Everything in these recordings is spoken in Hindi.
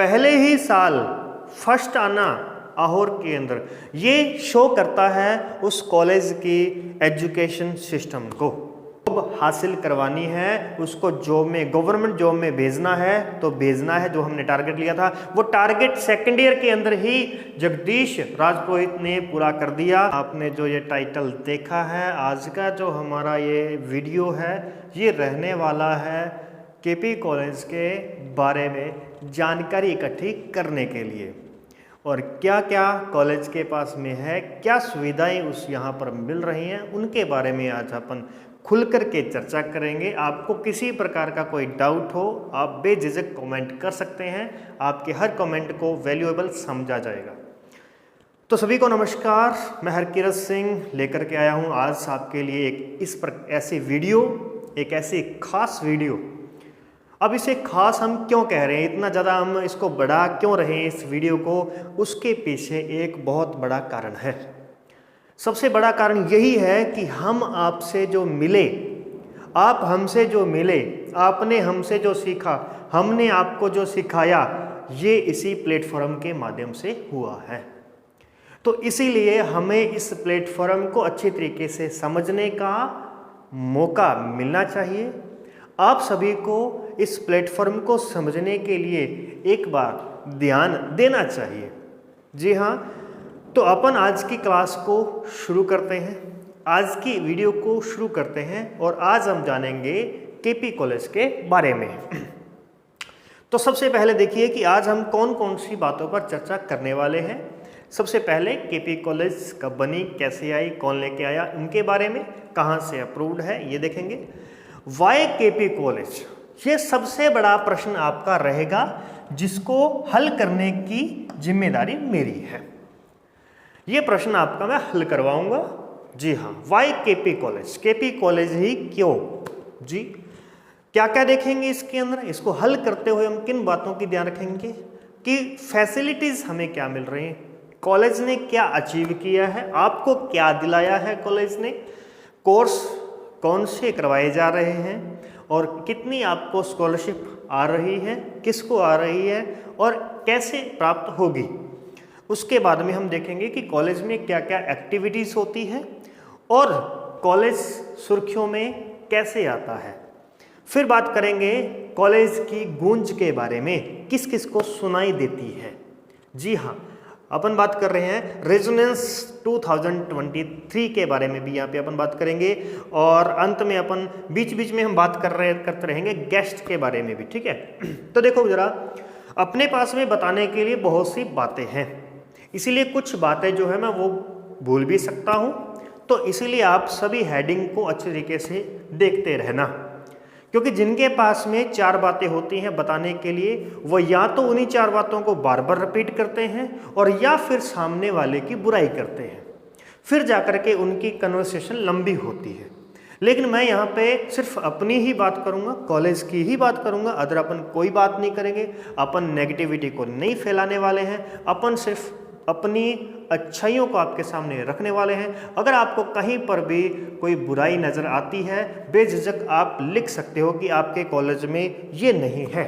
पहले ही साल फर्स्ट आना आहोर के अंदर, ये शो करता है उस कॉलेज की एजुकेशन सिस्टम को। जॉब हासिल करवानी है, उसको जॉब में, गवर्नमेंट जॉब में भेजना है तो भेजना है, जो हमने टारगेट लिया था वो टारगेट सेकेंड ईयर के अंदर ही जगदीश राजपुरोहित ने पूरा कर दिया। आपने जो ये टाइटल देखा है, आज का जो हमारा ये वीडियो है, ये रहने वाला है केपी कॉलेज के बारे में जानकारी इकट्ठी करने के लिए, और क्या क्या कॉलेज के पास में है, क्या सुविधाएं उस यहाँ पर मिल रही हैं, उनके बारे में आज अपन खुल कर के चर्चा करेंगे। आपको किसी प्रकार का कोई डाउट हो, आप बेझिझक कमेंट कर सकते हैं, आपके हर कमेंट को वैल्यूएबल समझा जाएगा। तो सभी को नमस्कार, मैं हरकिरत सिंह लेकर के आया हूँ आज आपके लिए एक ऐसी वीडियो, एक ऐसी खास वीडियो। अब इसे खास हम क्यों कह रहे हैं, इतना ज़्यादा हम इसको बढ़ा क्यों रहे हैं इस वीडियो को, उसके पीछे एक बहुत बड़ा कारण है। सबसे बड़ा कारण यही है कि हम आपसे जो मिले, आप हमसे जो मिले, आपने हमसे जो सीखा, हमने आपको जो सिखाया, ये इसी प्लेटफॉर्म के माध्यम से हुआ है। तो इसीलिए हमें इस प्लेटफॉर्म को अच्छी तरीके से समझने का मौका मिलना चाहिए। आप सभी को इस प्लेटफॉर्म को समझने के लिए एक बार ध्यान देना चाहिए। जी हाँ, तो अपन आज की क्लास को शुरू करते हैं, आज की वीडियो को शुरू करते हैं, और आज हम जानेंगे केपी कॉलेज के बारे में। तो सबसे पहले देखिए कि आज हम कौन कौन सी बातों पर चर्चा करने वाले हैं। सबसे पहले केपी कॉलेज कब बनी, कैसे आई, कौन लेके आया, उनके बारे में, कहाँ से अप्रूव्ड है, ये देखेंगे। वाई केपी कॉलेज, ये सबसे बड़ा प्रश्न आपका रहेगा, जिसको हल करने की जिम्मेदारी मेरी है। ये प्रश्न आपका मैं हल करवाऊंगा। जी हाँ, Y KP college, KP college ही क्यों जी, क्या क्या देखेंगे इसके अंदर, इसको हल करते हुए हम किन बातों की ध्यान रखेंगे कि फैसिलिटीज हमें क्या मिल रही हैं, कॉलेज ने क्या अचीव किया है, आपको क्या दिलाया है कॉलेज ने, कोर्स कौन से करवाए जा रहे हैं, और कितनी आपको स्कॉलरशिप आ रही है, किसको आ रही है, और कैसे प्राप्त होगी। उसके बाद में हम देखेंगे कि कॉलेज में क्या क्या एक्टिविटीज़ होती हैं, और कॉलेज सुर्खियों में कैसे आता है। फिर बात करेंगे कॉलेज की गूंज के बारे में, किस किस को सुनाई देती है। जी हाँ, अपन बात कर रहे हैं रेजोनेंस 2023 के बारे में भी यहाँ पे अपन बात करेंगे, और अंत में अपन बीच बीच में हम बात करते रहेंगे गेस्ट के बारे में भी, ठीक है। तो देखो जरा, अपने पास में बताने के लिए बहुत सी बातें हैं, इसीलिए कुछ बातें जो है मैं वो भूल भी सकता हूँ, तो इसीलिए आप सभी हेडिंग को अच्छे तरीके से देखते रहना, क्योंकि जिनके पास में 4 बातें होती हैं बताने के लिए, वो या तो उन्हीं 4 बातों को बार बार रिपीट करते हैं, और या फिर सामने वाले की बुराई करते हैं, फिर जाकर के उनकी कन्वर्सेशन लंबी होती है। लेकिन मैं यहाँ पे सिर्फ अपनी ही बात करूँगा, कॉलेज की ही बात करूँगा, अदर अपन कोई बात नहीं करेंगे, अपन नेगेटिविटी को नहीं फैलाने वाले हैं, अपन सिर्फ अपनी अच्छाइयों को आपके सामने रखने वाले हैं। अगर आपको कहीं पर भी कोई बुराई नज़र आती है, बेझिझक आप लिख सकते हो कि आपके कॉलेज में ये नहीं है,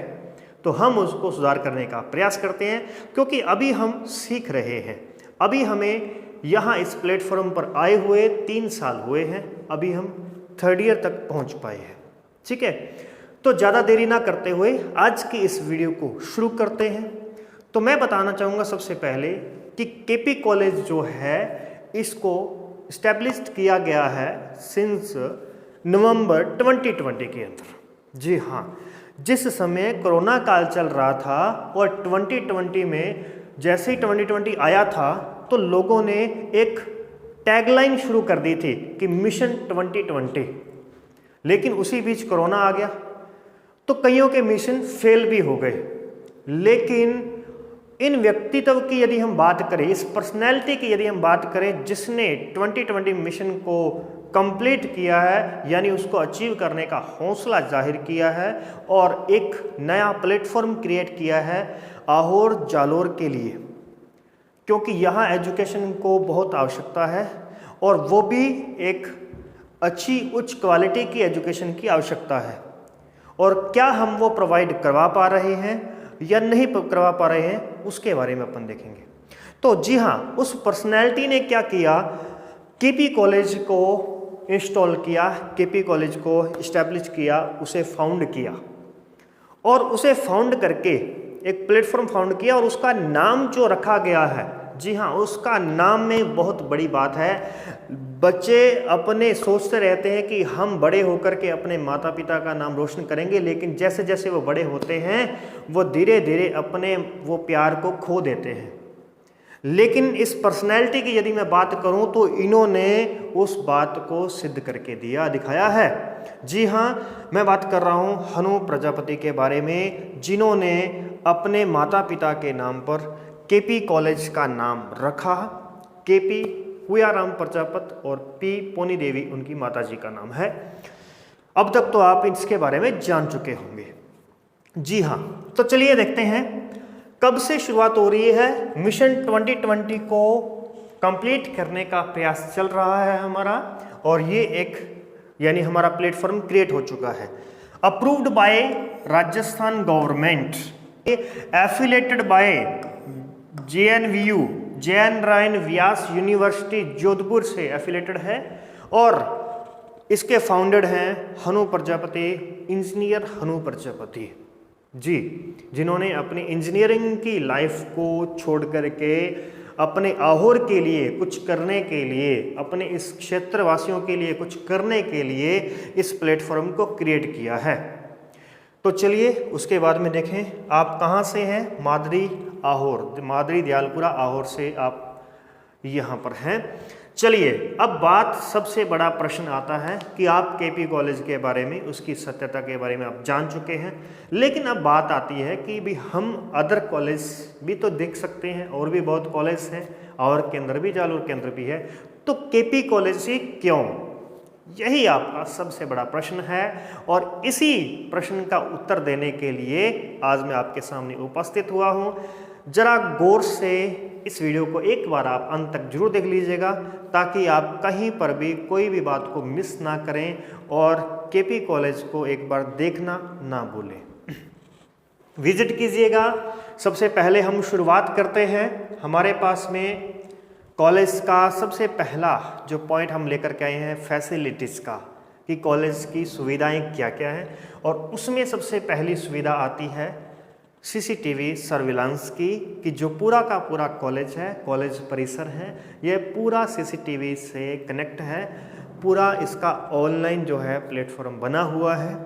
तो हम उसको सुधार करने का प्रयास करते हैं, क्योंकि अभी हम सीख रहे हैं। अभी हमें यहाँ इस प्लेटफॉर्म पर आए हुए 3 साल हुए हैं, अभी हम 3rd ईयर तक पहुँच पाए हैं, ठीक है। तो ज़्यादा देरी ना करते हुए आज की इस वीडियो को शुरू करते हैं। तो मैं बताना चाहूँगा सबसे पहले कि केपी कॉलेज जो है, इसको इस्टेब्लिश्ड किया गया है सिंस नवंबर 2020 के अंदर। जी हाँ, जिस समय कोरोना काल चल रहा था, और 2020 में जैसे ही 2020 आया था, तो लोगों ने एक टैगलाइन शुरू कर दी थी कि मिशन 2020। लेकिन उसी बीच कोरोना आ गया, तो कईयों के मिशन फेल भी हो गए। लेकिन इन व्यक्तित्व की यदि हम बात करें, इस पर्सनैलिटी की यदि हम बात करें, जिसने 2020 मिशन को कंप्लीट किया है, यानी उसको अचीव करने का हौसला जाहिर किया है, और एक नया प्लेटफॉर्म क्रिएट किया है आहोर जालोर के लिए, क्योंकि यहाँ एजुकेशन को बहुत आवश्यकता है, और वो भी एक अच्छी उच्च क्वालिटी की एजुकेशन की आवश्यकता है। और क्या हम वो प्रोवाइड करवा पा रहे हैं, या नहीं करवा पा रहे हैं, उसके बारे में अपन देखेंगे। तो जी हाँ, उस पर्सनैलिटी ने क्या किया, केपी कॉलेज को इंस्टॉल किया, केपी कॉलेज को इस्टेब्लिश किया, उसे फाउंड किया और उसे फाउंड करके एक प्लेटफॉर्म फाउंड किया और उसका नाम जो रखा गया है, जी हाँ, उसका नाम में बहुत बड़ी बात है। बच्चे अपने सोचते रहते हैं कि हम बड़े होकर के अपने माता पिता का नाम रोशन करेंगे, लेकिन जैसे जैसे वो बड़े होते हैं वो धीरे धीरे अपने वो प्यार को खो देते हैं। लेकिन इस पर्सनैलिटी की यदि मैं बात करूं तो इन्होंने उस बात को सिद्ध करके दिखाया है। जी हाँ, मैं बात कर रहा हूं हनु प्रजापति के बारे में, जिन्होंने अपने माता पिता के नाम पर केपी कॉलेज का नाम रखा। केपी हुयाराम प्रजापत और पी पोनी देवी उनकी माताजी का नाम है। अब तक तो आप इसके बारे में जान चुके होंगे। जी हाँ, तो चलिए देखते हैं कब से शुरुआत हो रही है। मिशन 2020 को कंप्लीट करने का प्रयास चल रहा है हमारा, और ये एक यानी हमारा प्लेटफॉर्म क्रिएट हो चुका है। Approved by Rajasthan government, affiliated by JNVU, Jain Narayan Vyas university Jodhpur से एफिलेटेड है, और इसके फाउंडेड हैं हनु प्रजापति, इंजीनियर हनु प्रजापति जी, जिन्होंने अपनी इंजीनियरिंग की लाइफ को छोड़ करके अपने आहोर के लिए कुछ करने के लिए, अपने इस क्षेत्रवासियों के लिए कुछ करने के लिए इस प्लेटफॉर्म को क्रिएट किया है। तो चलिए उसके बाद में देखें, आप कहाँ से हैं। मादरी आहोर, मादरी दयालपुरा आहोर से आप यहाँ पर हैं। चलिए अब बात, सबसे बड़ा प्रश्न आता है कि आप केपी कॉलेज के बारे में, उसकी सत्यता के बारे में आप जान चुके हैं, लेकिन अब बात आती है कि भी हम अदर कॉलेज भी तो देख सकते हैं, और भी बहुत कॉलेज हैं, और केंद्र भी, जालोर केंद्र भी है, तो केपी कॉलेज ही क्यों, यही आपका सबसे बड़ा प्रश्न है। और इसी प्रश्न का उत्तर देने के लिए आज मैं आपके सामने उपस्थित हुआ हूँ। जरा गौर से इस वीडियो को एक बार आप अंत तक जरूर देख लीजिएगा, ताकि आप कहीं पर भी कोई भी बात को मिस ना करें और केपी कॉलेज को एक बार देखना ना भूलें, विजिट कीजिएगा। सबसे पहले हम शुरुआत करते हैं हमारे पास में कॉलेज का सबसे पहला जो पॉइंट हम लेकर के आए हैं फैसिलिटीज़ का, कि कॉलेज की सुविधाएं क्या क्या हैं, और उसमें सबसे पहली सुविधा आती है CCTV सर्विलांस की, कि जो पूरा का पूरा कॉलेज है, कॉलेज परिसर है, ये पूरा CCTV से कनेक्ट है, पूरा इसका ऑनलाइन जो है प्लेटफॉर्म बना हुआ है,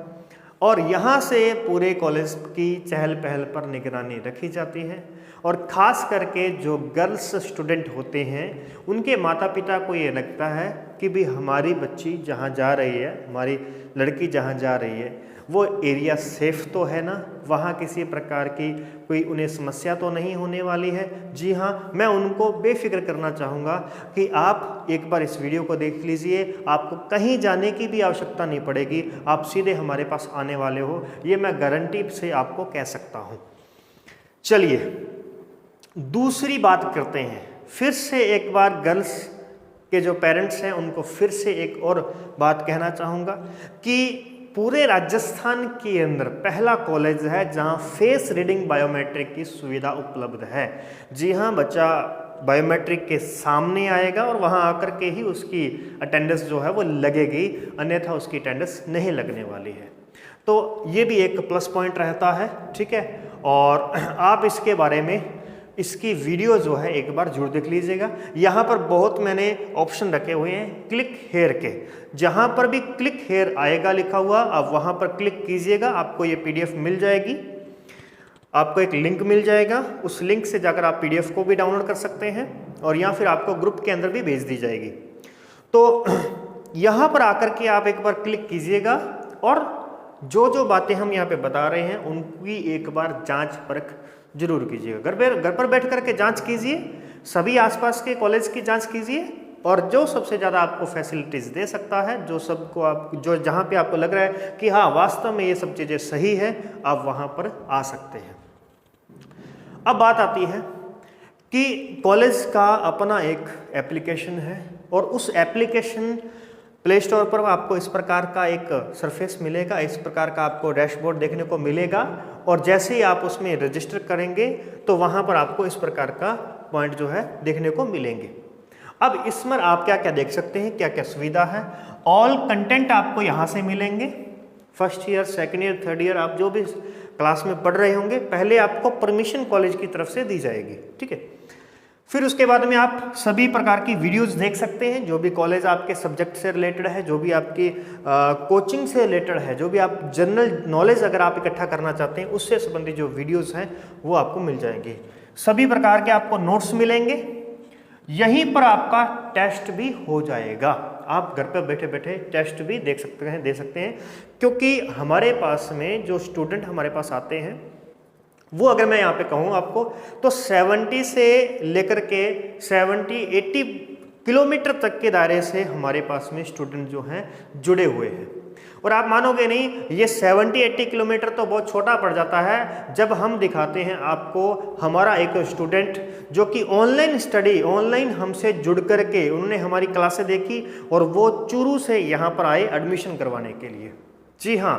और यहाँ से पूरे कॉलेज की चहल पहल पर निगरानी रखी जाती है। और ख़ास करके जो गर्ल्स स्टूडेंट होते हैं, उनके माता पिता को ये लगता है कि भी हमारी बच्ची जहाँ जा रही है, हमारी लड़की जहाँ जा रही है, वो एरिया सेफ तो है ना, वहाँ किसी प्रकार की कोई उन्हें समस्या तो नहीं होने वाली है। जी हाँ, मैं उनको बेफिक्र करना चाहूँगा कि आप एक बार इस वीडियो को देख लीजिए, आपको कहीं जाने की भी आवश्यकता नहीं पड़ेगी, आप सीधे हमारे पास आने वाले हो, ये मैं गारंटी से आपको कह सकता हूँ। चलिए दूसरी बात करते हैं, फिर से एक बार गर्ल्स के जो पेरेंट्स हैं उनको फिर से एक और बात कहना चाहूँगा कि पूरे राजस्थान के अंदर पहला कॉलेज है जहां फेस रीडिंग बायोमेट्रिक की सुविधा उपलब्ध है। जी हां, बच्चा बायोमेट्रिक के सामने आएगा और वहां आकर के ही उसकी अटेंडेंस जो है वो लगेगी, अन्यथा उसकी अटेंडेंस नहीं लगने वाली है। तो ये भी एक प्लस पॉइंट रहता है, ठीक है। और आप इसके बारे में, इसकी वीडियो जो है एक बार जरूर देख लीजिएगा। यहाँ पर बहुत मैंने ऑप्शन रखे हुए हैं क्लिक हेयर के, जहाँ पर भी क्लिक हेयर आएगा लिखा हुआ, आप वहाँ पर क्लिक कीजिएगा, आपको ये PDF मिल जाएगी, आपको एक लिंक मिल जाएगा, उस लिंक से जाकर आप PDF को भी डाउनलोड कर सकते हैं, और या फिर आपको ग्रुप के अंदर भी भेज दी जाएगी। तो यहाँ पर आकर के आप एक बार क्लिक कीजिएगा, और जो जो बातें हम यहाँ पे बता रहे हैं उनकी एक बार जाँच परख जरूर कीजिएगा। घर पर बैठ करके जांच कीजिए, सभी आसपास के कॉलेज की जांच कीजिए, और जो सबसे ज़्यादा आपको फैसिलिटीज़ दे सकता है, जो सबको आप, जो जहाँ पे आपको लग रहा है कि हाँ वास्तव में ये सब चीज़ें सही है, आप वहाँ पर आ सकते हैं। अब बात आती है कि कॉलेज का अपना एक एप्लीकेशन है, और उस एप्लीकेशन प्ले स्टोर पर आपको इस प्रकार का एक सरफेस मिलेगा, इस प्रकार का आपको डैशबोर्ड देखने को मिलेगा और जैसे ही आप उसमें रजिस्टर करेंगे तो वहाँ पर आपको इस प्रकार का पॉइंट जो है देखने को मिलेंगे। अब इसमें आप क्या क्या देख सकते हैं, क्या क्या सुविधा है। ऑल कंटेंट आपको यहाँ से मिलेंगे। First year, second year, third year आप जो भी क्लास में पढ़ रहे होंगे पहले आपको परमिशन कॉलेज की तरफ से दी जाएगी, ठीक है। फिर उसके बाद में आप सभी प्रकार की वीडियोस देख सकते हैं, जो भी कॉलेज आपके सब्जेक्ट से रिलेटेड है, जो भी आपकी कोचिंग से रिलेटेड है, जो भी आप जनरल नॉलेज अगर आप इकट्ठा करना चाहते हैं उससे संबंधित जो वीडियोस हैं वो आपको मिल जाएंगे। सभी प्रकार के आपको नोट्स मिलेंगे। यहीं पर आपका टेस्ट भी हो जाएगा। आप घर पर बैठे बैठे टेस्ट भी दे सकते हैं क्योंकि हमारे पास में जो स्टूडेंट हमारे पास आते हैं वो अगर मैं यहाँ पे कहूँ आपको तो 70 से लेकर के 70-80 किलोमीटर तक के दायरे से हमारे पास में स्टूडेंट जो हैं जुड़े हुए हैं। और आप मानोगे नहीं, ये 70-80 किलोमीटर तो बहुत छोटा पड़ जाता है जब हम दिखाते हैं आपको हमारा एक स्टूडेंट जो कि ऑनलाइन स्टडी, ऑनलाइन हमसे जुड़ करके उन्होंने हमारी क्लासें देखी और वो चूरू से यहाँ पर आए एडमिशन करवाने के लिए। जी हाँ,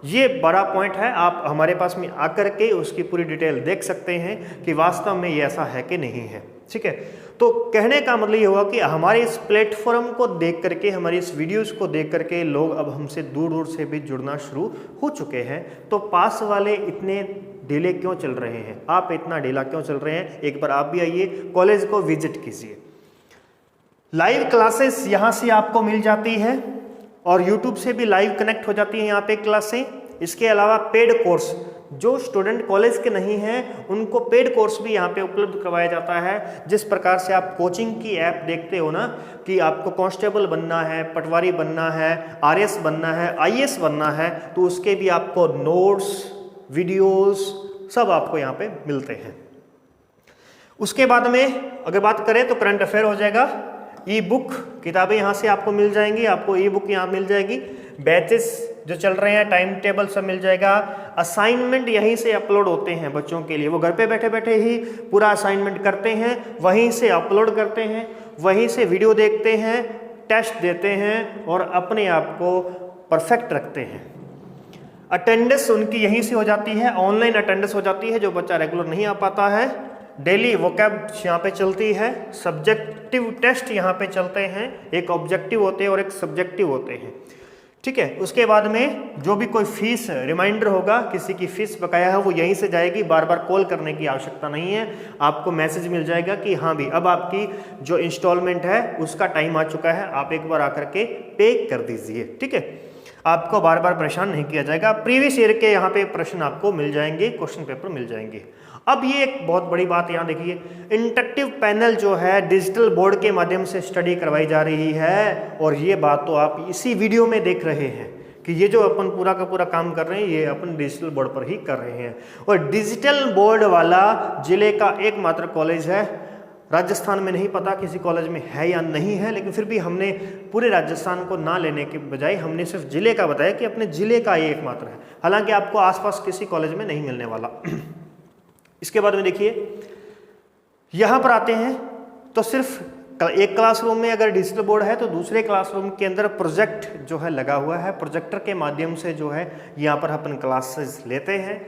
ये बड़ा पॉइंट है। आप हमारे पास में आकर के उसकी पूरी डिटेल देख सकते हैं कि वास्तव में ये ऐसा है कि नहीं है, ठीक है। तो कहने का मतलब ये हुआ कि हमारे इस प्लेटफॉर्म को देख करके, हमारी इस वीडियोस को देख करके लोग अब हमसे दूर दूर से भी जुड़ना शुरू हो चुके हैं। तो पास वाले इतने ढीले क्यों चल रहे हैं, आप इतना ढीला क्यों चल रहे हैं? एक बार आप भी आइए, कॉलेज को विजिट कीजिए। लाइव क्लासेस यहाँ से आपको मिल जाती है और यूट्यूब से भी लाइव कनेक्ट हो जाती है यहाँ पे क्लासें। इसके अलावा पेड कोर्स, जो स्टूडेंट कॉलेज के नहीं हैं उनको पेड कोर्स भी यहाँ पे उपलब्ध करवाया जाता है। जिस प्रकार से आप कोचिंग की ऐप देखते हो ना कि आपको कांस्टेबल बनना है, पटवारी बनना है, आरएस बनना है, आईएएस बनना है, तो उसके भी आपको नोट्स, वीडियोस सब आपको यहाँ पे मिलते हैं। उसके बाद में अगर बात करें तो करंट अफेयर हो जाएगा। ई बुक किताबें यहाँ से आपको मिल जाएंगी, आपको ई बुक यहाँ मिल जाएगी। बैचेस जो चल रहे हैं, टाइम टेबल सब मिल जाएगा। असाइनमेंट यहीं से अपलोड होते हैं बच्चों के लिए, वो घर पे बैठे बैठे ही पूरा असाइनमेंट करते हैं, वहीं से अपलोड करते हैं, वहीं से वीडियो देखते हैं, टेस्ट देते हैं और अपने आप को परफेक्ट रखते हैं। अटेंडेंस उनकी यहीं से हो जाती है, ऑनलाइन अटेंडेंस हो जाती है। जो बच्चा रेगुलर नहीं आ पाता है, डेली वोकैब यहाँ पे चलती है। सब्जेक्टिव टेस्ट यहाँ पे चलते हैं, एक ऑब्जेक्टिव होते हैं और एक सब्जेक्टिव होते हैं, ठीक है। उसके बाद में जो भी कोई फीस रिमाइंडर होगा, किसी की फीस बकाया है, वो यहीं से जाएगी। बार बार कॉल करने की आवश्यकता नहीं है, आपको मैसेज मिल जाएगा कि हाँ भी अब आपकी जो इंस्टॉलमेंट है उसका टाइम आ चुका है, आप एक बार आकर के पे कर दीजिए, ठीक है। आपको बार बार परेशान नहीं किया जाएगा। प्रीवियस ईयर के यहाँ पे प्रश्न आपको मिल जाएंगे, क्वेश्चन पेपर मिल जाएंगे। अब ये एक बहुत बड़ी बात यहाँ देखिए, इंटरेक्टिव पैनल जो है डिजिटल बोर्ड के माध्यम से स्टडी करवाई जा रही है। और ये बात तो आप इसी वीडियो में देख रहे हैं कि ये जो अपन पूरा का पूरा काम कर रहे हैं ये अपन डिजिटल बोर्ड पर ही कर रहे हैं। और डिजिटल बोर्ड वाला जिले का एकमात्र कॉलेज है। राजस्थान में नहीं पता किसी कॉलेज में है या नहीं है, लेकिन फिर भी हमने पूरे राजस्थान को ना लेने के बजाय हमने सिर्फ जिले का बताया कि अपने जिले का ये एकमात्र है। हालांकि आपको आसपास किसी कॉलेज में नहीं मिलने वाला। इसके बाद में देखिए, यहाँ पर आते हैं तो सिर्फ एक क्लासरूम में अगर डिजिटल बोर्ड है तो दूसरे क्लासरूम के अंदर प्रोजेक्ट जो है लगा हुआ है। प्रोजेक्टर के माध्यम से जो है यहाँ पर अपन क्लासेस लेते हैं,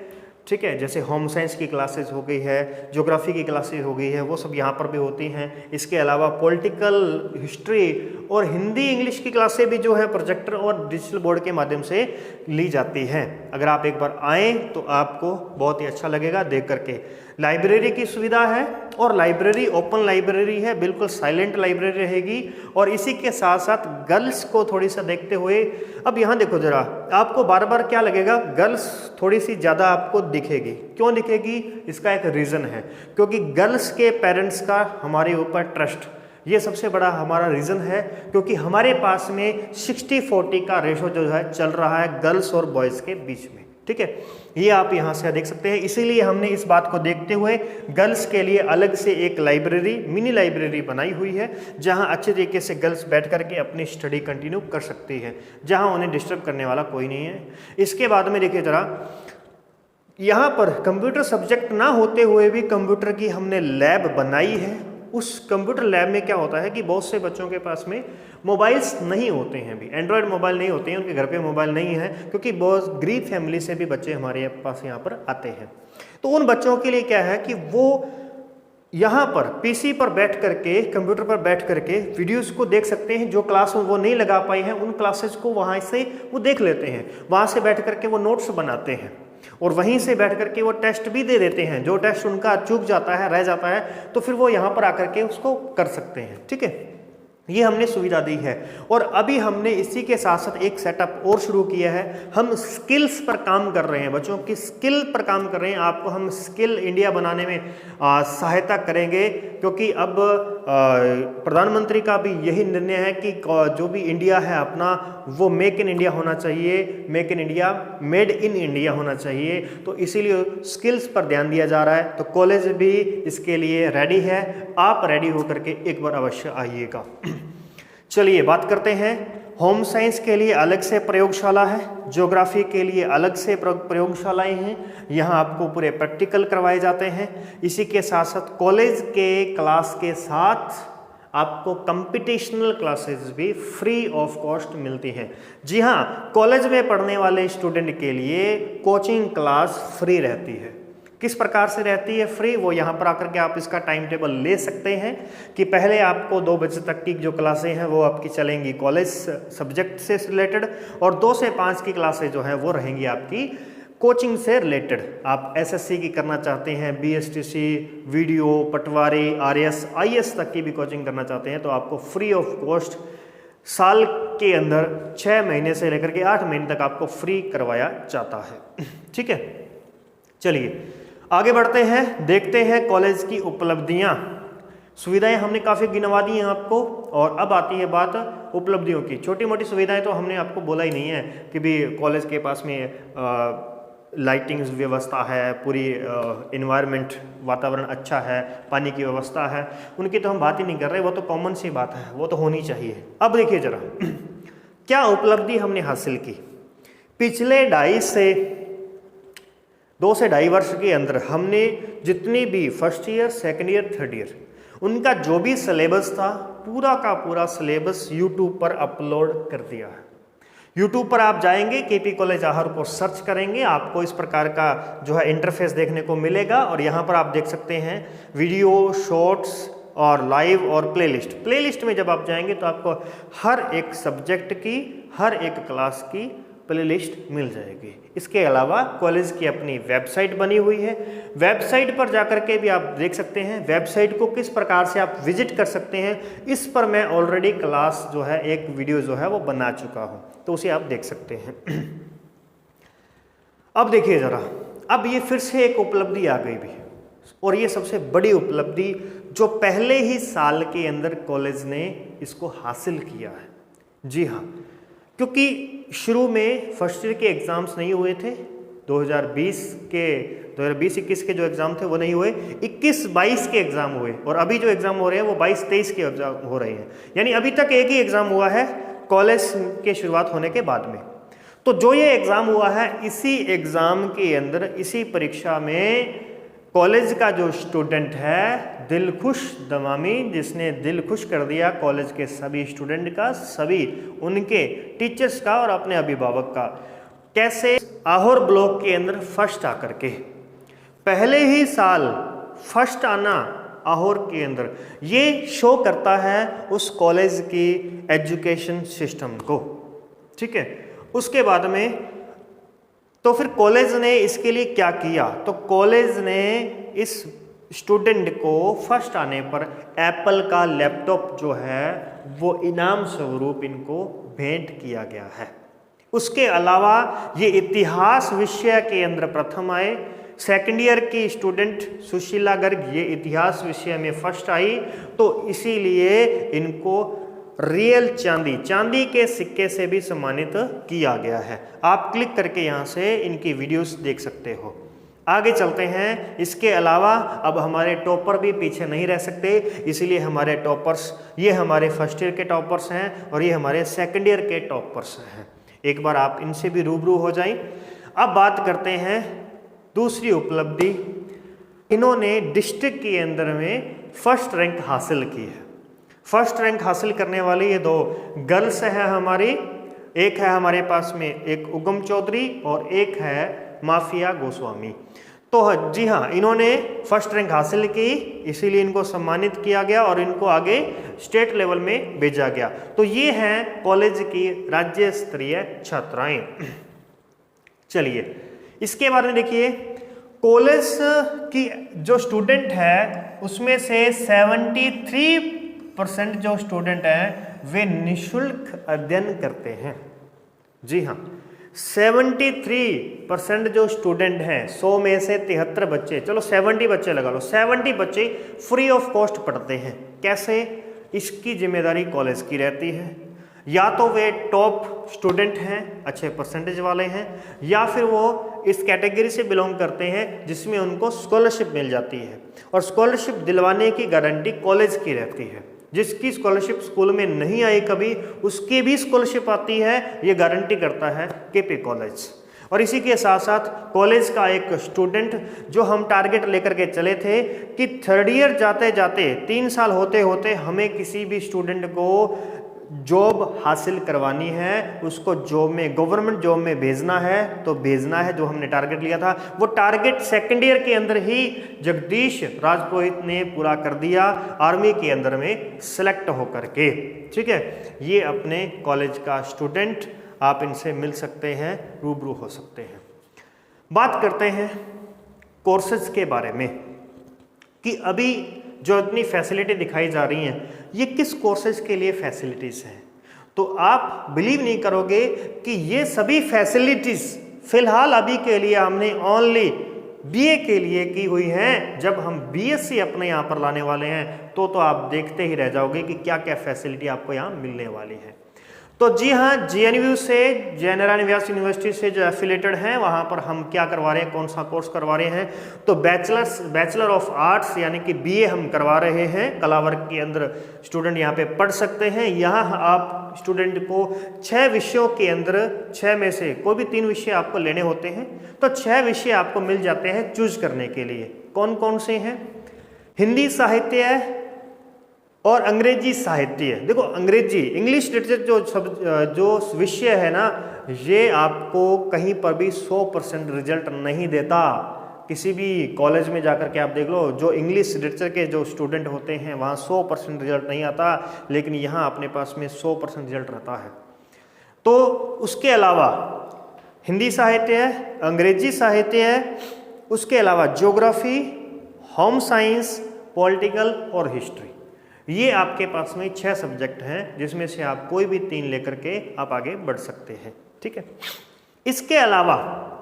ठीक है। जैसे होम साइंस की क्लासेस हो गई है, ज्योग्राफी की क्लासेस हो गई है, वो सब यहाँ पर भी होती हैं। इसके अलावा पॉलिटिकल, हिस्ट्री और हिंदी इंग्लिश की क्लासें भी जो है प्रोजेक्टर और डिजिटल बोर्ड के माध्यम से ली जाती हैं। अगर आप एक बार आएँ तो आपको बहुत ही अच्छा लगेगा देख करके। लाइब्रेरी की सुविधा है और लाइब्रेरी ओपन लाइब्रेरी है, बिल्कुल साइलेंट लाइब्रेरी रहेगी। और इसी के साथ साथ गर्ल्स को थोड़ी सा देखते हुए, अब यहाँ देखो जरा, आपको बार बार क्या लगेगा, गर्ल्स थोड़ी सी ज़्यादा आपको दिखेगी। क्यों दिखेगी? इसका एक रीज़न है, क्योंकि गर्ल्स के पेरेंट्स का हमारे ऊपर ट्रस्ट, ये सबसे बड़ा हमारा रीज़न है। क्योंकि हमारे पास में 60-40 का रेशो जो है चल रहा है गर्ल्स और बॉयज़ के बीच में, ठीक है। ये आप यहाँ से देख सकते हैं। इसीलिए हमने इस बात को देखते हुए गर्ल्स के लिए अलग से एक लाइब्रेरी, मिनी लाइब्रेरी बनाई हुई है, जहाँ अच्छे तरीके से गर्ल्स बैठ करके अपनी स्टडी कंटिन्यू कर सकती है, जहाँ उन्हें डिस्टर्ब करने वाला कोई नहीं है। इसके बाद में देखिए ज़रा, यहाँ पर कंप्यूटर सब्जेक्ट ना होते हुए भी कंप्यूटर की हमने लैब बनाई है। उस कंप्यूटर लैब में क्या होता है कि बहुत से बच्चों के पास में मोबाइल्स नहीं होते हैं, भी एंड्रॉयड मोबाइल नहीं होते हैं, उनके घर पे मोबाइल नहीं है, क्योंकि बहुत गरीब फैमिली से भी बच्चे हमारे पास यहाँ पर आते हैं। तो उन बच्चों के लिए क्या है कि वो यहाँ पर पीसी पर बैठ करके, कंप्यूटर पर बैठ करके वीडियोस को देख सकते हैं। जो क्लास में वो नहीं लगा पाए हैं उन क्लासेस को वहाँ से वो देख लेते हैं, वहाँ से बैठ करके वो नोट्स बनाते हैं और वहीं से बैठ करके वो टेस्ट भी दे देते हैं। जो टेस्ट उनका चूक जाता है, रह जाता है, तो फिर वो यहाँ पर आकर के उसको कर सकते हैं। ठीक है, ये हमने सुविधा दी है। और अभी हमने इसी के साथ साथ एक सेटअप और शुरू किया है। हम स्किल्स पर काम कर रहे हैं, बच्चों की स्किल पर काम कर रहे हैं। आपको हम स्किल इंडिया बनाने में सहायता करेंगे, क्योंकि अब प्रधानमंत्री का भी यही निर्णय है कि जो भी इंडिया है अपना, वो मेक इन इंडिया होना चाहिए, make in India, made in India होना चाहिए। तो इसीलिए स्किल्स पर ध्यान दिया जा रहा है। तो कॉलेज भी इसके लिए रेडी है। आप रेडी होकर के एक बार अवश्य आइएगा। चलिए बात करते हैं। होम साइंस के लिए अलग से प्रयोगशाला है, ज्योग्राफी के लिए अलग से प्रयोगशालाएं हैं। यहाँ आपको पूरे प्रैक्टिकल करवाए जाते हैं। इसी के साथ साथ कॉलेज के क्लास के साथ आपको कंप्यूटेशनल क्लासेस भी फ्री ऑफ कॉस्ट मिलती हैं। जी हाँ, कॉलेज में पढ़ने वाले स्टूडेंट के लिए कोचिंग क्लास फ्री रहती है। किस प्रकार से रहती है फ्री, वो यहाँ पर आकर के आप इसका टाइम टेबल ले सकते हैं कि पहले आपको 2 बजे तक की जो क्लासें हैं वो आपकी चलेंगी कॉलेज सब्जेक्ट से रिलेटेड, और 2 से 5 की क्लासें जो है वो रहेंगी आपकी कोचिंग से रिलेटेड। आप एसएससी की करना चाहते हैं, बीएसटीसी, वीडियो, पटवारी, आरएस, आईएएस तक की भी कोचिंग करना चाहते हैं, तो आपको फ्री ऑफ कॉस्ट साल के अंदर 6 महीने से लेकर के 8 महीने तक आपको फ्री करवाया जाता है। ठीक है, चलिए आगे बढ़ते हैं, देखते हैं कॉलेज की उपलब्धियां। सुविधाएं हमने काफ़ी गिनवा दी हैं आपको, और अब आती है बात उपलब्धियों की। छोटी मोटी सुविधाएं तो हमने आपको बोला ही नहीं है कि भी कॉलेज के पास में लाइटिंग व्यवस्था है, पूरी इन्वायरमेंट वातावरण अच्छा है, पानी की व्यवस्था है, उनकी तो हम बात ही नहीं कर रहे, वो तो कॉमन सी बात है, वो तो होनी चाहिए। अब देखिए जरा क्या उपलब्धि हमने हासिल की पिछले 2 से ढाई वर्ष के अंदर। हमने जितनी भी first year, second year, third year, उनका जो भी सिलेबस था पूरा का पूरा सिलेबस यूट्यूब पर अपलोड कर दिया है। यूट्यूब पर आप जाएंगे, केपी कॉलेज आहार को सर्च करेंगे, आपको इस प्रकार का जो है इंटरफेस देखने को मिलेगा। और यहाँ पर आप देख सकते हैं वीडियो, शॉर्ट्स और लाइव और प्लेलिस्ट। प्लेलिस्ट में जब आप जाएंगे तो आपको हर एक सब्जेक्ट की, हर एक क्लास की प्लेलिस्ट मिल जाएगी। इसके अलावा कॉलेज की अपनी वेबसाइट बनी हुई है, वेबसाइट पर जाकर के भी आप देख सकते हैं। वेबसाइट को किस प्रकार से आप विजिट कर सकते हैं, इस पर मैं ऑलरेडी क्लास जो है, एक वीडियो जो है वो बना चुका हूं, तो उसे आप देख सकते हैं। अब देखिए जरा, अब ये फिर से एक उपलब्धि आ गई भी, और ये सबसे बड़ी उपलब्धि जो पहले ही साल के अंदर कॉलेज ने इसको हासिल किया है। जी हाँ, क्योंकि शुरू में फर्स्ट ईयर के एग्ज़ाम्स नहीं हुए थे, 2020-21 के जो एग्ज़ाम थे वो नहीं हुए, 21-22 के एग्ज़ाम हुए, और अभी जो एग्ज़ाम हो रहे हैं वो 22-23 के एग्ज़ाम हो रहे हैं। यानी अभी तक एक ही एग्ज़ाम हुआ है कॉलेज के शुरुआत होने के बाद में। तो जो ये एग्ज़ाम हुआ है, इसी एग्ज़ाम के अंदर, इसी परीक्षा में कॉलेज का जो स्टूडेंट है दिलखुश दमामी, जिसने दिल खुश कर दिया कॉलेज के सभी स्टूडेंट का, सभी उनके टीचर्स का और अपने अभिभावक का। कैसे? आहोर ब्लॉक के अंदर फर्स्ट आकर के, पहले ही साल फर्स्ट आना आहोर के अंदर, ये शो करता है उस कॉलेज की एजुकेशन सिस्टम को। ठीक है, उसके बाद में तो फिर कॉलेज ने इसके लिए क्या किया, तो कॉलेज ने इस स्टूडेंट को फर्स्ट आने पर एप्पल का लैपटॉप जो है वो इनाम स्वरूप इनको भेंट किया गया है। उसके अलावा ये इतिहास विषय के अंदर प्रथम आए। सेकेंड ईयर की स्टूडेंट सुशीला गर्ग ये इतिहास विषय में फर्स्ट आई, तो इसीलिए इनको रियल चांदी के सिक्के से भी सम्मानित किया गया है। आप क्लिक करके यहाँ से इनकी वीडियोस देख सकते हो। आगे चलते हैं। इसके अलावा अब हमारे टॉपर भी पीछे नहीं रह सकते, इसीलिए हमारे टॉपर्स, ये हमारे फर्स्ट ईयर के टॉपर्स हैं और ये हमारे सेकेंड ईयर के टॉपर्स हैं। एक बार आप इनसे भी रूबरू हो जाएं। अब बात करते हैं दूसरी उपलब्धि, इन्होंने डिस्ट्रिक्ट के अंदर में फर्स्ट रैंक हासिल की है। फर्स्ट रैंक हासिल करने वाली ये 2 गर्ल्स है हमारी, एक है हमारे पास में एक उगम चौधरी और एक है माफिया गोस्वामी। तो जी हाँ, इन्होंने फर्स्ट रैंक हासिल की, इसीलिए इनको सम्मानित किया गया और इनको आगे स्टेट लेवल में भेजा गया। तो ये हैं कॉलेज की राज्य स्तरीय छात्राएं। चलिए इसके बारे में देखिए, कॉलेज की जो स्टूडेंट है उसमें से 73% जो स्टूडेंट हैं वे निःशुल्क अध्ययन करते हैं। जी हाँ, 73% जो स्टूडेंट हैं, 100 में से 73 बच्चे, चलो 70 बच्चे लगा लो, 70 बच्चे फ्री ऑफ कॉस्ट पढ़ते हैं। कैसे? इसकी जिम्मेदारी कॉलेज की रहती है। या तो वे टॉप स्टूडेंट हैं, अच्छे परसेंटेज वाले हैं, या फिर वो इस कैटेगरी से बिलोंग करते हैं जिसमें उनको स्कॉलरशिप मिल जाती है, और स्कॉलरशिप दिलवाने की गारंटी कॉलेज की रहती है। जिसकी स्कॉलरशिप स्कूल में नहीं आई कभी, उसकी भी स्कॉलरशिप आती है, ये गारंटी करता है केपी कॉलेज। और इसी के साथ साथ कॉलेज का एक स्टूडेंट जो हम टारगेट लेकर के चले थे कि 3rd ईयर जाते जाते 3 साल होते होते हमें किसी भी स्टूडेंट को जॉब हासिल करवानी है, उसको जॉब में, गवर्नमेंट जॉब में भेजना है, तो भेजना है। जो हमने टारगेट लिया था वो टारगेट 2nd ईयर के अंदर ही जगदीश राजपुरोहित ने पूरा कर दिया, आर्मी के अंदर में सेलेक्ट होकर के। ठीक है, ये अपने कॉलेज का स्टूडेंट, आप इनसे मिल सकते हैं, रूबरू हो सकते हैं। बात करते हैं कोर्सेज के बारे में कि अभी जो इतनी फैसिलिटी दिखाई जा रही हैं ये किस कोर्सेज के लिए फैसिलिटीज़ हैं। तो आप बिलीव नहीं करोगे कि ये सभी फैसिलिटीज़ फिलहाल अभी के लिए हमने ओनली बीए के लिए की हुई हैं। जब हम बीएससी अपने यहाँ पर लाने वाले हैं तो आप देखते ही रह जाओगे कि क्या क्या फैसिलिटी आपको यहाँ मिलने वाली है। तो जी हाँ, जेएनयू से, जय नारायण व्यास यूनिवर्सिटी से जो एफिलेटेड हैं वहाँ पर हम क्या करवा रहे हैं, कौन सा कोर्स करवा रहे हैं, तो बैचलर ऑफ आर्ट्स यानी कि बीए हम करवा रहे हैं। कला वर्ग के अंदर स्टूडेंट यहाँ पे पढ़ सकते हैं। यहाँ आप स्टूडेंट को 6 विषयों के अंदर 6 में से कोई भी 3 विषय आपको लेने होते हैं, तो 6 विषय आपको मिल जाते हैं चूज करने के लिए। कौन कौन से हैं? हिंदी साहित्य और अंग्रेजी साहित्य। देखो अंग्रेजी, इंग्लिश लिटरेचर जो विषय है ना, ये आपको कहीं पर भी 100% रिजल्ट नहीं देता। किसी भी कॉलेज में जाकर के आप देख लो, जो इंग्लिश लिटरेचर के जो स्टूडेंट होते हैं वहाँ 100% रिजल्ट नहीं आता, लेकिन यहाँ अपने पास में 100% रिजल्ट रहता है। तो उसके अलावा हिंदी साहित्य है, अंग्रेजी साहित्य है, उसके अलावा ज्योग्राफी, होम साइंस, पॉलिटिकल और हिस्ट्री। ये आपके पास में 6 सब्जेक्ट हैं जिसमें से आप कोई भी 3 लेकर के आप आगे बढ़ सकते हैं। ठीक है, इसके अलावा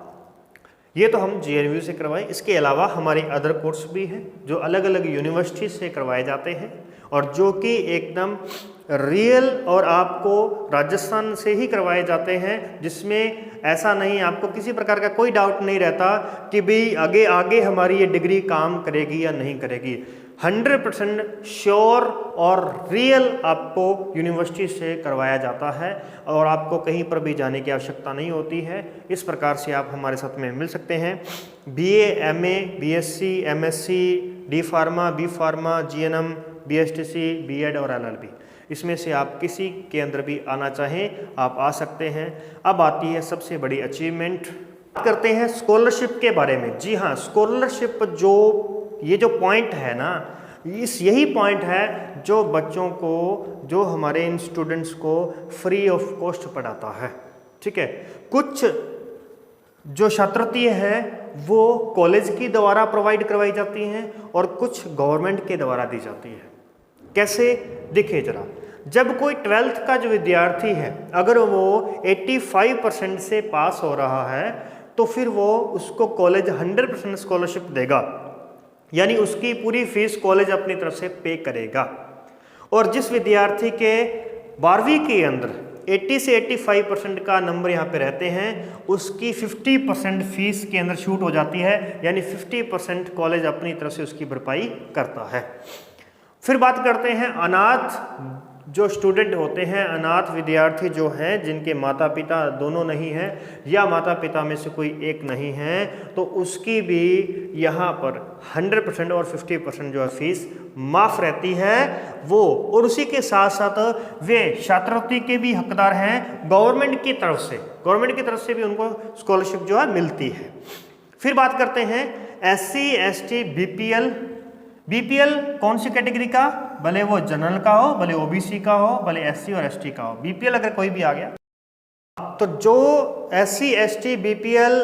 ये तो हम जेएनयू से करवाएं, इसके अलावा हमारे अदर कोर्स भी हैं जो अलग अलग यूनिवर्सिटी से करवाए जाते हैं और जो कि एकदम रियल और आपको राजस्थान से ही करवाए जाते हैं, जिसमें ऐसा नहीं, आपको किसी प्रकार का कोई डाउट नहीं रहता कि भाई आगे आगे हमारी ये डिग्री काम करेगी या नहीं करेगी। 100% श्योर और रियल आपको यूनिवर्सिटी से करवाया जाता है और आपको कहीं पर भी जाने की आवश्यकता नहीं होती है। इस प्रकार से आप हमारे साथ में मिल सकते हैं। BA, MA, BSc, MSc, D pharma, B pharma, GNM, BSTC, BEd और एलएलबी, इसमें से आप किसी के अंदर भी आना चाहें आप आ सकते हैं। अब आती है सबसे बड़ी अचीवमेंट, करते हैं स्कॉलरशिप के बारे में। जी हाँ, स्कॉलरशिप ये जो पॉइंट है ना, यही पॉइंट है जो बच्चों को, जो हमारे इन स्टूडेंट्स को फ्री ऑफ कॉस्ट पढ़ाता है। ठीक है, कुछ जो छात्रवृत्ति हैं वो कॉलेज की द्वारा प्रोवाइड करवाई जाती हैं और कुछ गवर्नमेंट के द्वारा दी जाती है। कैसे, देखिए जरा, जब कोई 12th का जो विद्यार्थी है अगर वो 85% से पास हो रहा है तो फिर वो उसको कॉलेज 100% स्कॉलरशिप देगा, यानी उसकी पूरी फीस कॉलेज अपनी तरफ से पे करेगा। और जिस विद्यार्थी के 12वीं के अंदर 80 से 85% का नंबर यहाँ पे रहते हैं, उसकी 50% फीस के अंदर छूट हो जाती है, यानी 50% कॉलेज अपनी तरफ से उसकी भरपाई करता है। फिर बात करते हैं अनाथ जो स्टूडेंट होते हैं, अनाथ विद्यार्थी जो हैं, जिनके माता पिता दोनों नहीं हैं या माता पिता में से कोई एक नहीं है, तो उसकी भी यहाँ पर 100% और 50% जो है फीस माफ़ रहती है वो। और उसी के साथ साथ वे छात्रवृत्ति के भी हकदार हैं गवर्नमेंट की तरफ से। गवर्नमेंट की तरफ से भी उनको स्कॉलरशिप जो है मिलती है। फिर बात करते हैं SC ST BPL। BPL कौन सी कैटेगरी का, भले वो जनरल का हो, भले OBC का हो, भले SC और ST का हो, BPL अगर कोई भी आ गया तो जो SC ST BPL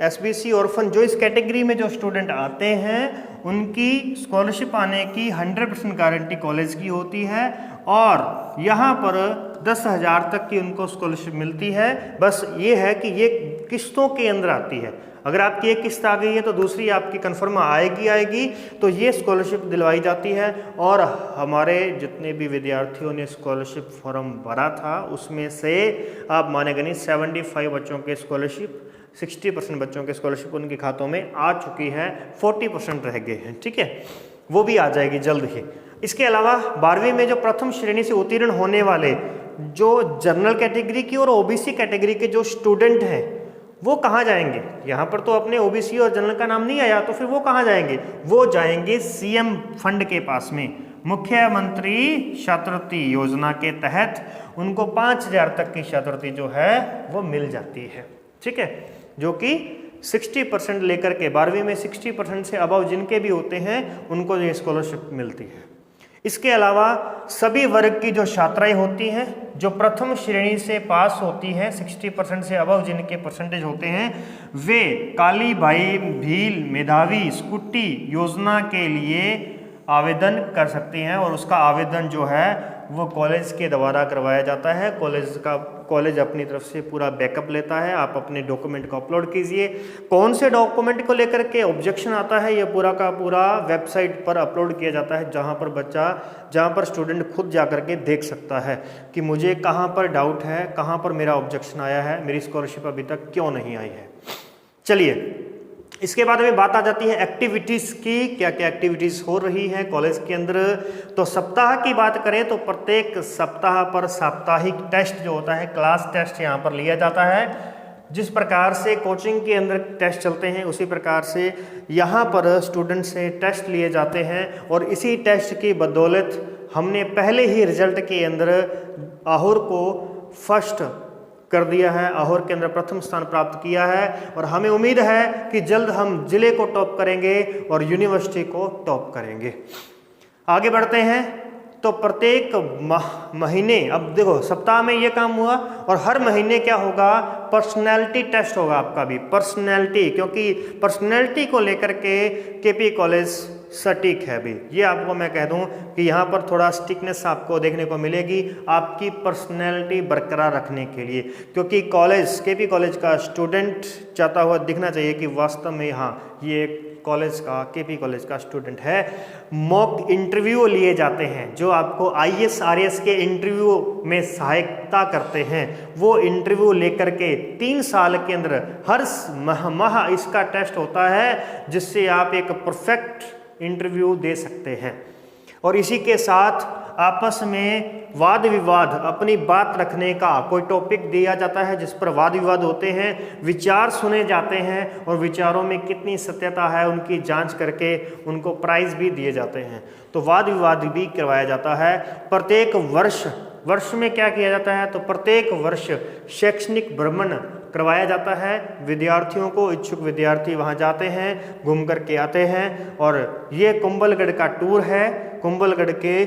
SBC orphan जो इस कैटेगरी में जो स्टूडेंट आते हैं उनकी स्कॉलरशिप आने की 100% गारंटी कॉलेज की होती है और यहाँ पर 10,000 तक की उनको स्कॉलरशिप मिलती है। बस ये है कि ये किस्तों के अंदर आती है। अगर आपकी एक किस्त आ गई है तो दूसरी आपकी कन्फर्म आएगी तो ये स्कॉलरशिप दिलवाई जाती है। और हमारे जितने भी विद्यार्थियों ने स्कॉलरशिप फॉर्म भरा था उसमें से आप मानेंगे नहीं 75 बच्चों के स्कॉलरशिप, 60% बच्चों के स्कॉलरशिप उनके खातों में आ चुकी है, 40% रह गए हैं। ठीक है, वो भी आ जाएगी जल्द ही। इसके अलावा 12वीं में जो प्रथम श्रेणी से उत्तीर्ण होने वाले जो जनरल कैटेगरी की और OBC कैटेगरी के जो स्टूडेंट हैं वो कहाँ जाएंगे? यहाँ पर तो अपने OBC और जनरल का नाम नहीं आया, तो फिर वो कहाँ जाएंगे? वो जाएंगे CM फंड के पास में। मुख्यमंत्री छात्रवृत्ति योजना के तहत उनको 5,000 तक की छात्रवृत्ति जो है वो मिल जाती है। ठीक है, जो कि 60% लेकर के 12वीं में 60% से अबव जिनके भी होते हैं उनको ये स्कॉलरशिप मिलती है। इसके अलावा सभी वर्ग की जो छात्राएं होती हैं जो प्रथम श्रेणी से पास होती हैं, 60% से अबव जिनके परसेंटेज होते हैं, वे काली भाई भील मेधावी स्कूटी योजना के लिए आवेदन कर सकती हैं और उसका आवेदन जो है वो कॉलेज के द्वारा करवाया जाता है। कॉलेज अपनी तरफ से पूरा बैकअप लेता है। आप अपने डॉक्यूमेंट को अपलोड कीजिए। कौन से डॉक्यूमेंट को लेकर के ऑब्जेक्शन आता है ये पूरा का पूरा वेबसाइट पर अपलोड किया जाता है, जहाँ पर स्टूडेंट खुद जा कर के देख सकता है कि मुझे कहाँ पर डाउट है, कहाँ पर मेरा ऑब्जेक्शन आया है, मेरी स्कॉलरशिप अभी तक क्यों नहीं आई है। चलिए, इसके बाद में बात आ जाती है एक्टिविटीज़ की, क्या क्या एक्टिविटीज़ हो रही हैं कॉलेज के अंदर। तो सप्ताह की बात करें तो प्रत्येक सप्ताह पर साप्ताहिक टेस्ट जो होता है, क्लास टेस्ट यहाँ पर लिया जाता है। जिस प्रकार से कोचिंग के अंदर टेस्ट चलते हैं उसी प्रकार से यहाँ पर स्टूडेंट से टेस्ट लिए जाते हैं और इसी टेस्ट की बदौलत हमने पहले ही रिजल्ट के अंदर आहोर को फर्स्ट कर दिया है, आहोर के अंदर प्रथम स्थान प्राप्त किया है और हमें उम्मीद है कि जल्द हम जिले को टॉप करेंगे और यूनिवर्सिटी को टॉप करेंगे। आगे बढ़ते हैं तो प्रत्येक महीने, अब देखो सप्ताह में ये काम हुआ और हर महीने क्या होगा, पर्सनैलिटी टेस्ट होगा आपका भी, पर्सनैलिटी, क्योंकि पर्सनैलिटी को लेकर के केपी कॉलेज सटीक है भी। ये आपको मैं कह दूं कि यहाँ पर थोड़ा स्टिकनेस आपको देखने को मिलेगी आपकी पर्सनैलिटी बरकरार रखने के लिए, क्योंकि केपी कॉलेज का स्टूडेंट चाहता हुआ दिखना चाहिए कि वास्तव में हाँ ये कॉलेज का, केपी कॉलेज का स्टूडेंट है। मॉक इंटरव्यू लिए जाते हैं जो आपको IAS RAS के इंटरव्यू में सहायता करते हैं। वो इंटरव्यू लेकर के 3 साल के अंदर हर माह इसका टेस्ट होता है जिससे आप एक परफेक्ट इंटरव्यू दे सकते हैं। और इसी के साथ आपस में वाद विवाद, अपनी बात रखने का कोई टॉपिक दिया जाता है जिस पर वाद विवाद होते हैं, विचार सुने जाते हैं और विचारों में कितनी सत्यता है उनकी जांच करके उनको प्राइज भी दिए जाते हैं। तो वाद विवाद भी करवाया जाता है। प्रत्येक वर्ष में क्या किया जाता है, तो प्रत्येक वर्ष शैक्षणिक भ्रमण करवाया जाता है। विद्यार्थियों को, इच्छुक विद्यार्थी वहां जाते हैं, घूम करके आते हैं। और ये कुंभलगढ़ का टूर है। कुंभलगढ़ के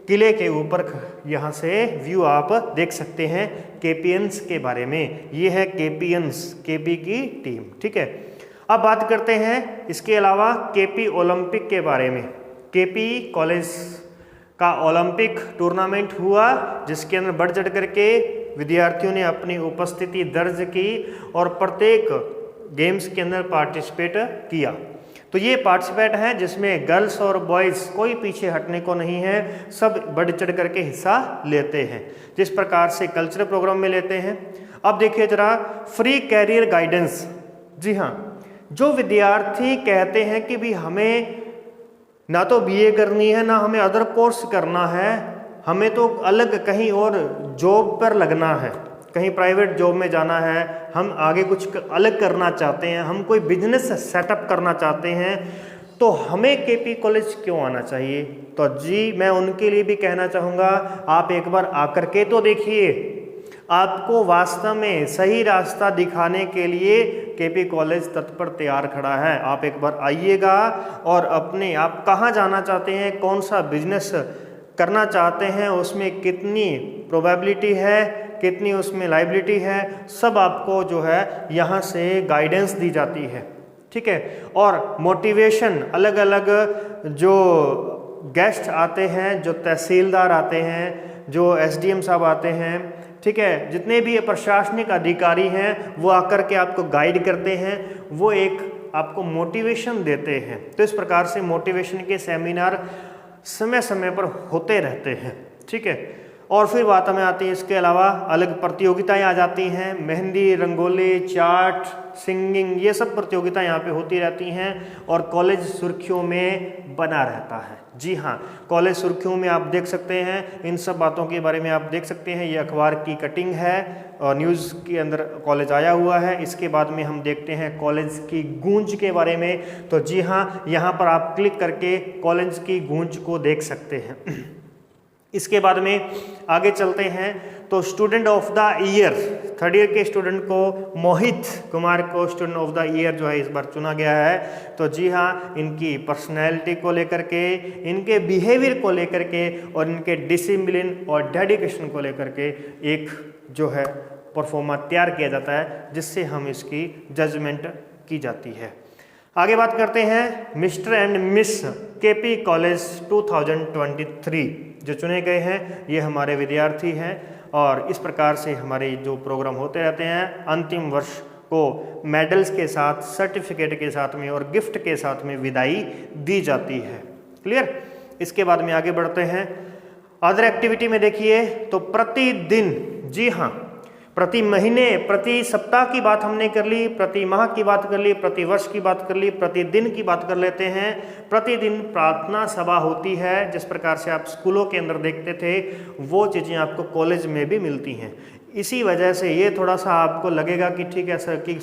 किले के ऊपर यहाँ से व्यू आप देख सकते हैं केपीएंस के बारे में। ये है केपीएंस, केपी की टीम। ठीक है, अब बात करते हैं इसके अलावा केपी ओलंपिक के बारे में। केपी कॉलेज का ओलंपिक टूर्नामेंट हुआ जिसके अंदर बढ़ चढ़ करके विद्यार्थियों ने अपनी उपस्थिति दर्ज की और प्रत्येक गेम्स के अंदर पार्टिसिपेट किया। तो ये पार्टिसिपेट हैं जिसमें गर्ल्स और बॉयज़ कोई पीछे हटने को नहीं है, सब बढ़ चढ़ करके हिस्सा लेते हैं जिस प्रकार से कल्चरल प्रोग्राम में लेते हैं। अब देखिए जरा फ्री कैरियर गाइडेंस। जी हाँ, जो विद्यार्थी कहते हैं कि भी हमें ना तो BA करनी है ना हमें अदर कोर्स करना है, हमें तो अलग कहीं और जॉब पर लगना है, कहीं प्राइवेट जॉब में जाना है, हम आगे कुछ अलग करना चाहते हैं, हम कोई बिजनेस सेटअप करना चाहते हैं, तो हमें केपी कॉलेज क्यों आना चाहिए? तो जी मैं उनके लिए भी कहना चाहूँगा, आप एक बार आकर के तो देखिए। आपको वास्तव में सही रास्ता दिखाने के लिए केपी कॉलेज तत्पर तैयार खड़ा है। आप एक बार आइएगा और अपने आप कहाँ जाना चाहते हैं, कौन सा बिजनेस करना चाहते हैं, उसमें कितनी प्रोबेबिलिटी है, कितनी उसमें लायबिलिटी है, सब आपको जो है यहाँ से गाइडेंस दी जाती है। ठीक है। और मोटिवेशन, अलग अलग जो गेस्ट आते हैं, जो तहसीलदार आते हैं, जो एसडीएम साहब आते हैं, ठीक है, जितने भी प्रशासनिक अधिकारी हैं वो आकर के आपको गाइड करते हैं, वो एक आपको मोटिवेशन देते हैं। तो इस प्रकार से मोटिवेशन के सेमिनार समय समय पर होते रहते हैं। ठीक है। और फिर बात हमें आती है, इसके अलावा अलग प्रतियोगिताएं आ जाती हैं, मेहंदी, रंगोली, चार्ट, सिंगिंग, ये सब प्रतियोगिताएं यहाँ पे होती रहती हैं और कॉलेज सुर्खियों में बना रहता है। जी हाँ, कॉलेज सुर्खियों में आप देख सकते हैं, इन सब बातों के बारे में आप देख सकते हैं। ये अखबार की कटिंग है और न्यूज़ के अंदर कॉलेज आया हुआ है। इसके बाद में हम देखते हैं कॉलेज की गूंज के बारे में। तो जी हाँ, यहाँ पर आप क्लिक करके कॉलेज की गूंज को देख सकते हैं। इसके बाद में आगे चलते हैं तो student of the year, third year के स्टूडेंट को मोहित कुमार को स्टूडेंट ऑफ द ईयर जो है इस बार चुना गया है। तो जी हाँ, इनकी पर्सनैलिटी को लेकर के, इनके बिहेवियर को लेकर के और इनके डिसिप्लिन और डेडिकेशन को लेकर के एक जो है परफॉर्मा तैयार किया जाता है, जिससे हम इसकी जजमेंट की जाती है। आगे बात करते हैं mister and miss KP college 2023 जो चुने गए हैं, ये हमारे विद्यार्थी हैं और इस प्रकार से हमारे जो प्रोग्राम होते रहते हैं, अंतिम वर्ष को मेडल्स के साथ, सर्टिफिकेट के साथ में और गिफ्ट के साथ में विदाई दी जाती है। क्लियर। इसके बाद में आगे बढ़ते हैं अदर एक्टिविटी में। देखिए तो प्रतिदिन, जी हाँ, प्रति महीने, प्रति सप्ताह की बात हमने कर ली, प्रति माह की बात कर ली, प्रति वर्ष की बात कर ली, प्रतिदिन की बात कर लेते हैं। प्रतिदिन प्रार्थना सभा होती है, जिस प्रकार से आप स्कूलों के अंदर देखते थे, वो चीज़ें आपको कॉलेज में भी मिलती हैं। इसी वजह से ये थोड़ा सा आपको लगेगा कि ठीक है सर कि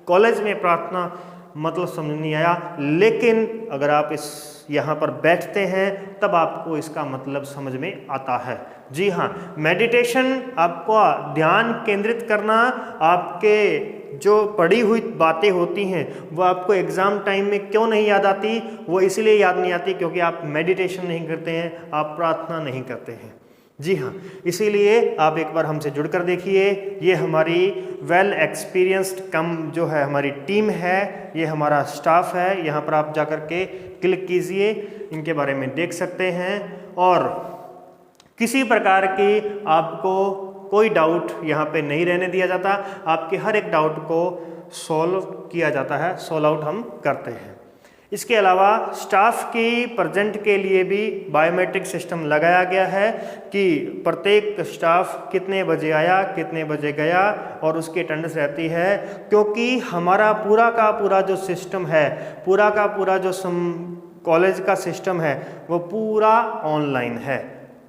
कॉलेज में प्रार्थना मतलब समझ नहीं आया, लेकिन अगर आप इस यहाँ पर बैठते हैं तब आपको इसका मतलब समझ में आता है। जी हाँ, मेडिटेशन, आपको ध्यान केंद्रित करना, आपके जो पढ़ी हुई बातें होती हैं वो आपको एग्ज़ाम टाइम में क्यों नहीं याद आती? वो इसलिए याद नहीं आती क्योंकि आप मेडिटेशन नहीं करते हैं, आप प्रार्थना नहीं करते हैं। जी हाँ, इसीलिए आप एक बार हमसे जुड़कर देखिए। ये हमारी वेल एक्सपीरियंस्ड कम जो है हमारी टीम है, ये हमारा स्टाफ है। यहाँ पर आप जाकर के क्लिक कीजिए, इनके बारे में देख सकते हैं और किसी प्रकार की आपको कोई डाउट यहाँ पे नहीं रहने दिया जाता। आपके हर एक डाउट को सॉल्व किया जाता है, सॉल्व आउट हम करते हैं। इसके अलावा स्टाफ की प्रेजेंट के लिए भी बायोमेट्रिक सिस्टम लगाया गया है कि प्रत्येक स्टाफ कितने बजे आया, कितने बजे गया और उसकी अटेंडेंस रहती है, क्योंकि हमारा पूरा का पूरा जो सिस्टम है, पूरा का पूरा जो कॉलेज का सिस्टम है वो पूरा ऑनलाइन है।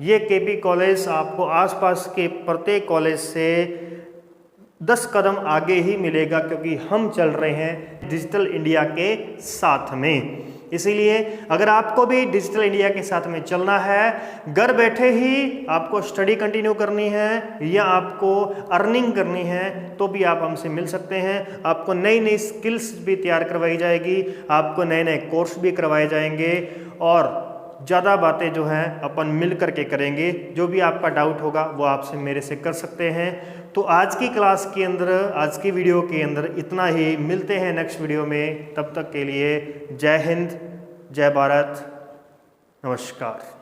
ये केपी कॉलेज आपको आसपास के प्रत्येक कॉलेज से 10 कदम आगे ही मिलेगा, क्योंकि हम चल रहे हैं डिजिटल इंडिया के साथ में। इसीलिए अगर आपको भी डिजिटल इंडिया के साथ में चलना है, घर बैठे ही आपको स्टडी कंटिन्यू करनी है या आपको अर्निंग करनी है, तो भी आप हमसे मिल सकते हैं। आपको नई नई स्किल्स भी तैयार करवाई जाएगी, आपको नए नए कोर्स भी करवाए जाएंगे और ज़्यादा बातें जो हैं अपन मिल करके करेंगे। जो भी आपका डाउट होगा वो आपसे मेरे से कर सकते हैं। तो आज की क्लास के अंदर, आज की वीडियो के अंदर इतना ही। मिलते हैं नेक्स्ट वीडियो में, तब तक के लिए जय हिंद, जय भारत, नमस्कार।